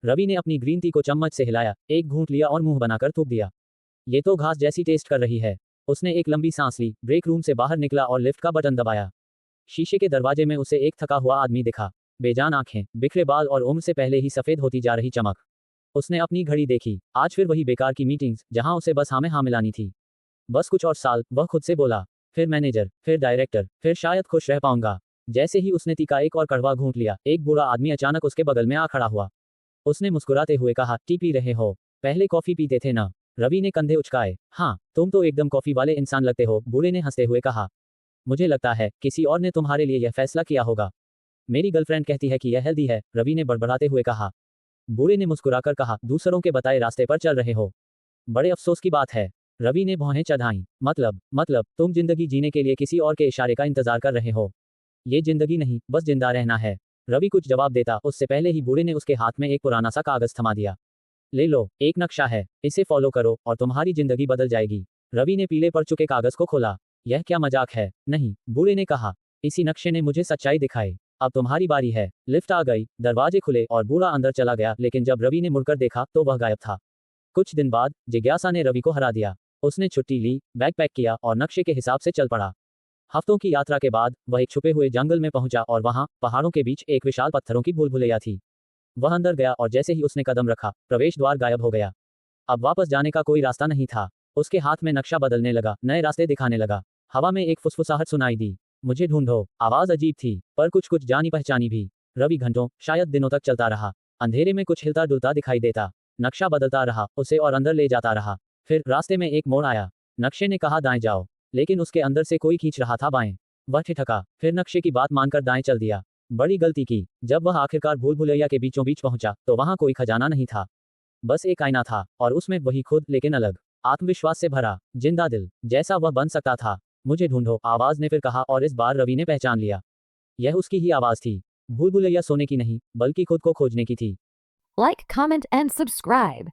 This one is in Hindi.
रवि ने अपनी ग्रीन टी को चम्मच से हिलाया, एक घूंट लिया और मुंह बनाकर थूक दिया। ये तो घास जैसी टेस्ट कर रही है। उसने एक लंबी सांस ली, ब्रेक रूम से बाहर निकला और लिफ्ट का बटन दबाया। शीशे के दरवाजे में उसे एक थका हुआ आदमी दिखा। बेजान आंखें, बिखरे बाल और उम्र से पहले ही सफेद होती जा रही चमक। उसने अपनी घड़ी देखी। आज फिर वही बेकार की मीटिंग्स, जहां उसे बस हाँ में हाँ मिलानी थी। बस कुछ और साल, वह खुद से बोला। फिर मैनेजर, फिर डायरेक्टर, फिर शायद खुश रह पाऊंगा। जैसे ही उसने टी का एक और कड़वा घूंट लिया, एक बूढ़ा आदमी अचानक उसके बगल में आ खड़ा हुआ। उसने मुस्कुराते हुए कहा, टी पी रहे हो? पहले कॉफी पीते थे ना? रवि ने कंधे उचकाए। हाँ, तुम तो एकदम कॉफी वाले इंसान लगते हो, बूढ़े ने हंसते हुए कहा। मुझे लगता है किसी और ने तुम्हारे लिए यह फैसला किया होगा। मेरी गर्लफ्रेंड कहती है कि यह हेल्दी है, रवि ने बड़बड़ाते हुए कहा। बूढ़े ने मुस्कुराकर कहा, दूसरों के बताए रास्ते पर चल रहे हो। बड़े अफसोस की बात है। रवि ने भौहें चढ़ाईं। मतलब तुम जिंदगी जीने के लिए किसी और के इशारे का इंतजार कर रहे हो। ये जिंदगी नहीं, बस जिंदा रहना है। रवि कुछ जवाब देता, उससे पहले ही बूढ़े ने उसके हाथ में एक पुराना सा कागज थमा दिया। ले लो, एक नक्शा है, इसे फॉलो करो और तुम्हारी जिंदगी बदल जाएगी। रवि ने पीले पड़ चुके कागज को खोला। यह क्या मजाक है? नहीं, बूढ़े ने कहा। इसी नक्शे ने मुझे सच्चाई दिखाई। अब तुम्हारी बारी है। लिफ्ट आ गई, दरवाजे खुले और बूढ़ा अंदर चला गया, लेकिन जब रवि ने मुड़कर देखा तो वह गायब था। कुछ दिन बाद जिज्ञासा ने रवि को हरा दिया। उसने छुट्टी ली, बैग पैक किया और नक्शे के हिसाब से चल पड़ा। हफ्तों की यात्रा के बाद वह एक छुपे हुए जंगल में पहुंचा और वहां पहाड़ों के बीच एक विशाल पत्थरों की भूल भुलैया थी। वह अंदर गया और जैसे ही उसने कदम रखा, प्रवेश द्वार गायब हो गया। अब वापस जाने का कोई रास्ता नहीं था। उसके हाथ में नक्शा बदलने लगा, नए रास्ते दिखाने लगा। हवा में एक फुसफुसाहट सुनाई दी। मुझे ढूंढो। आवाज अजीब थी, पर कुछ कुछ जानी पहचानी भी। रवि घंटों, शायद दिनों तक चलता रहा। अंधेरे में कुछ हिलता डुलता दिखाई देता। नक्शा बदलता रहा, उसे और अंदर ले जाता रहा। फिर रास्ते में एक मोड़ आया। नक्शे ने कहा दाएं जाओ, लेकिन उसके अंदर से कोई खींच रहा था बाएं। वह ठिठका, फिर नक्शे की बात मानकर दाएं चल दिया। बड़ी गलती की। जब वह आखिरकार भूल भुलैया के बीचों बीच पहुंचा, तो वहां कोई खजाना नहीं था। बस एक आईना था, और उसमें वही खुद, लेकिन अलग। आत्मविश्वास से भरा, जिंदा दिल, जैसा वह बन सकता था। मुझे ढूंढो, आवाज ने फिर कहा, और इस बार रवि ने पहचान लिया। यह उसकी ही आवाज थी। भूल भुलैया सोने की नहीं, बल्कि खुद को खोजने की थी। Like, comment, and subscribe.